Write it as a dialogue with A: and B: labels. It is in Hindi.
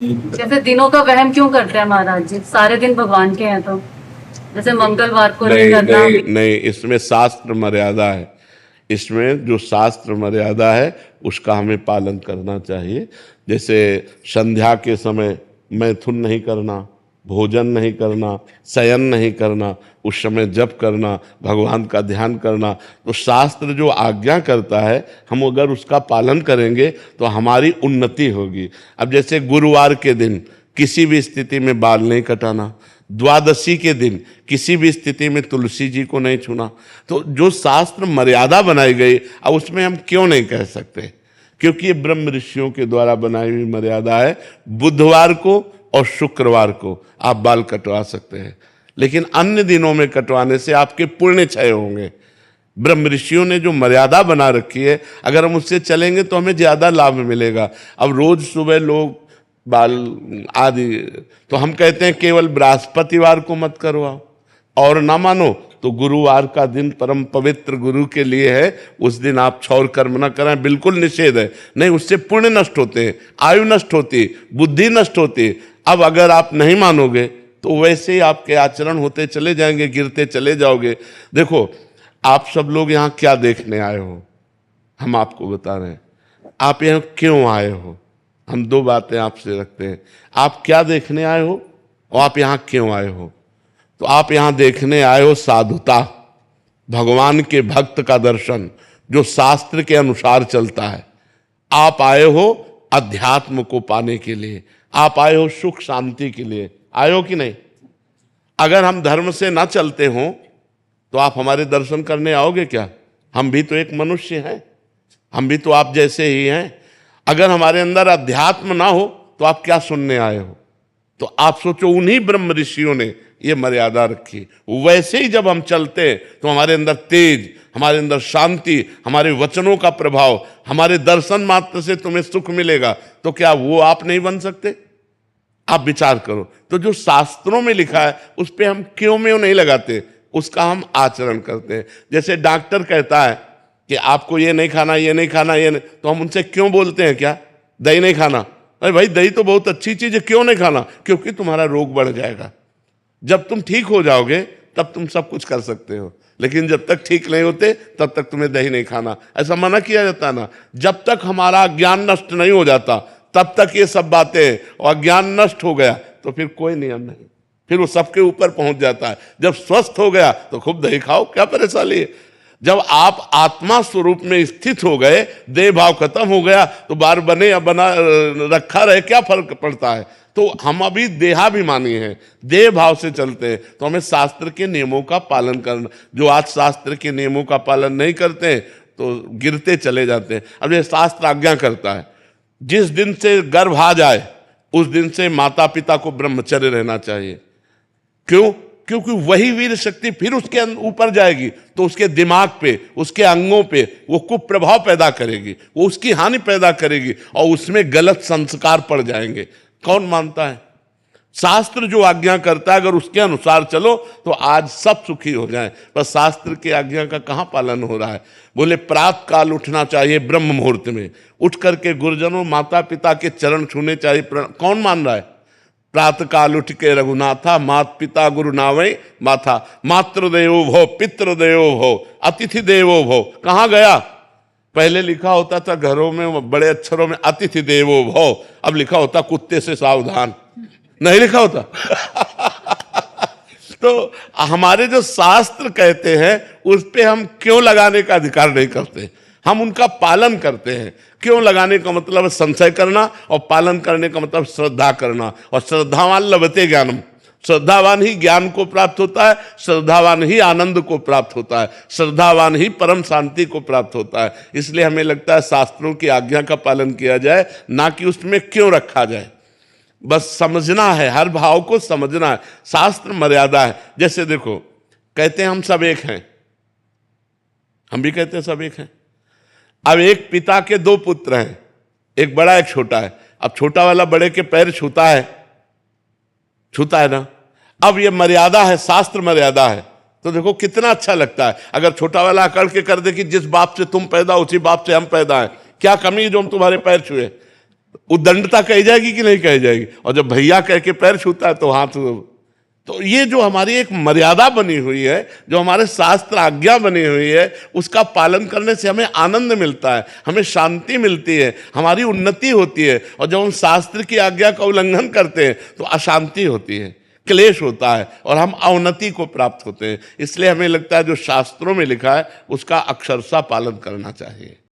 A: जैसे दिनों का वहम क्यों करते हैं महाराज जी? सारे दिन भगवान के हैं तो जैसे मंगलवार को नहीं
B: नहीं
A: करना।
B: नहीं नहीं, इसमें शास्त्र मर्यादा है। इसमें जो शास्त्र मर्यादा है उसका हमें पालन करना चाहिए। जैसे संध्या के समय मैथुन नहीं करना, भोजन नहीं करना, शयन नहीं करना, उस समय जप करना, भगवान का ध्यान करना। तो शास्त्र जो आज्ञा करता है, हम अगर उसका पालन करेंगे तो हमारी उन्नति होगी। अब जैसे गुरुवार के दिन किसी भी स्थिति में बाल नहीं कटाना, द्वादशी के दिन किसी भी स्थिति में तुलसी जी को नहीं छूना। तो जो शास्त्र मर्यादा बनाई गई, अब उसमें हम क्यों नहीं कह सकते? क्योंकि ये ब्रह्म ऋषियों के द्वारा बनाई हुई मर्यादा है। बुधवार को और शुक्रवार को आप बाल कटवा सकते हैं, लेकिन अन्य दिनों में कटवाने से आपके पुण्य क्षय होंगे। ब्रह्म ऋषियों ने जो मर्यादा बना रखी है, अगर हम उससे चलेंगे तो हमें ज्यादा लाभ मिलेगा। अब रोज सुबह लोग बाल आदि, तो हम कहते हैं केवल बृहस्पतिवार को मत करवाओ, और ना मानो तो गुरुवार का दिन परम पवित्र गुरु के लिए है, उस दिन आप क्षौर कर्म न करें, बिल्कुल निषेध है। नहीं, उससे पुण्य नष्ट होते हैं, आयु नष्ट होती, बुद्धि नष्ट होती। अब अगर आप नहीं मानोगे तो वैसे ही आपके आचरण होते चले जाएंगे, गिरते चले जाओगे। देखो, आप सब लोग यहाँ क्या देखने आए हो, हम आपको बता रहे हैं। आप यहाँ क्यों आए हो, हम दो बातें आपसे रखते हैं। आप क्या देखने आए हो और आप यहाँ क्यों आए हो? तो आप यहाँ देखने आए हो साधुता, भगवान के भक्त का दर्शन जो शास्त्र के अनुसार चलता है। आप आए हो अध्यात्म को पाने के लिए, आप आए हो सुख शांति के लिए। आए हो कि नहीं? अगर हम धर्म से ना चलते हो तो आप हमारे दर्शन करने आओगे क्या? हम भी तो एक मनुष्य हैं, हम भी तो आप जैसे ही हैं। अगर हमारे अंदर अध्यात्म ना हो तो आप क्या सुनने आए हो? तो आप सोचो, उन्हीं ब्रह्म ऋषियों ने ये मर्यादा रखी। वैसे ही जब हम चलते तो हमारे अंदर तेज, हमारे अंदर शांति, हमारे वचनों का प्रभाव, हमारे दर्शन मात्र से तुम्हें सुख मिलेगा। तो क्या वो आप नहीं बन सकते? आप विचार करो। तो जो शास्त्रों में लिखा है उस पर हम क्यों में नहीं लगाते, उसका हम आचरण करते हैं। जैसे डॉक्टर कहता है कि आपको ये नहीं खाना, ये नहीं खाना, ये नहीं, तो हम उनसे क्यों बोलते हैं क्या? दही नहीं खाना। अरे भाई, दही तो बहुत अच्छी चीज है, क्यों नहीं खाना? क्योंकि तुम्हारा रोग बढ़ जाएगा। जब तुम ठीक हो जाओगे तब तुम सब कुछ कर सकते हो, लेकिन जब तक ठीक नहीं होते तब तक तुम्हें दही नहीं खाना, ऐसा मना किया जाता है ना। जब तक हमारा ज्ञान नष्ट नहीं हो जाता तब तक ये सब बातें, और ज्ञान नष्ट हो गया तो फिर कोई नियम नहीं, फिर वो सबके ऊपर पहुंच जाता है। जब स्वस्थ हो गया तो खूब दही खाओ, क्या परेशानी है? जब आप आत्मा स्वरूप में स्थित हो गए, देह भाव खत्म हो गया, तो बार बने या बना रखा रहे, क्या फर्क पड़ता है? तो हम अभी देहाभिमानी हैं, देह भाव से चलते हैं। तो हमें शास्त्र के नियमों का पालन करना। जो आज शास्त्र के नियमों का पालन नहीं करते हैं तो गिरते चले जाते हैं। अब ये शास्त्र आज्ञा करता है, जिस दिन से गर्भ आ जाए उस दिन से माता पिता को ब्रह्मचर्य रहना चाहिए। क्यों? क्योंकि वही वीर शक्ति फिर उसके ऊपर जाएगी तो उसके दिमाग पे, उसके अंगों पे वो कुप्रभाव पैदा करेगी, वो उसकी हानि पैदा करेगी और उसमें गलत संस्कार पड़ जाएंगे। कौन मानता है? शास्त्र जो आज्ञा करता है, अगर उसके अनुसार चलो तो आज सब सुखी हो जाएं। पर शास्त्र की आज्ञा का कहाँ पालन हो रहा है? बोले प्रातः काल उठना चाहिए, ब्रह्म मुहूर्त में उठ करके गुरुजनों माता पिता के चरण छूने चाहिए। कौन मान रहा है? प्रातः काल उठ के रघुनाथा, मात पिता गुरु नावै माथा, मातृदेवो भव पितृदेवो भव अतिथि देवो भव। कहाँ गया? पहले लिखा होता था घरों में बड़े अक्षरों में अतिथि देवो भव, अब लिखा होता कुत्ते से सावधान, नहीं लिखा होता। तो हमारे जो शास्त्र कहते हैं उस पे हम क्यों लगाने का अधिकार नहीं करते? हम उनका पालन करते हैं। क्यों लगाने का मतलब है संशय करना, और पालन करने का मतलब श्रद्धा करना। और श्रद्धावान लभते ज्ञानम, श्रद्धावान ही ज्ञान को प्राप्त होता है, श्रद्धावान ही आनंद को प्राप्त होता है, श्रद्धावान ही परम शांति को प्राप्त होता है। इसलिए हमें लगता है शास्त्रों की आज्ञा का पालन किया जाए, ना कि उसमें क्यों रखा जाए। बस समझना है, हर भाव को समझना है। शास्त्र मर्यादा है। जैसे देखो, कहते हैं हम सब एक हैं, हम भी कहते हैं सब एक हैं। अब एक पिता के दो पुत्र हैं, एक बड़ा एक छोटा है। अब छोटा वाला बड़े के पैर छूता है, छूता है ना। अब ये मर्यादा है, शास्त्र मर्यादा है। तो देखो कितना अच्छा लगता है अगर छोटा वाला अकड़ के कर दे कि जिस बाप से तुम पैदा उसी बाप से हम पैदा हैं, क्या कमी जो हम तुम्हारे पैर छुए। उद्दंडता कही जाएगी कि नहीं कही जाएगी? और जब भैया कह के पैर छूता है तो हाथ, तो ये जो हमारी एक मर्यादा बनी हुई है, जो हमारे शास्त्र आज्ञा बनी हुई है, उसका पालन करने से हमें आनंद मिलता है, हमें शांति मिलती है, हमारी उन्नति होती है। और जब हम शास्त्र की आज्ञा का उल्लंघन करते हैं तो अशांति होती है, क्लेश होता है और हम अवनति को प्राप्त होते हैं। इसलिए हमें लगता है जो शास्त्रों में लिखा है उसका अक्षरशः पालन करना चाहिए।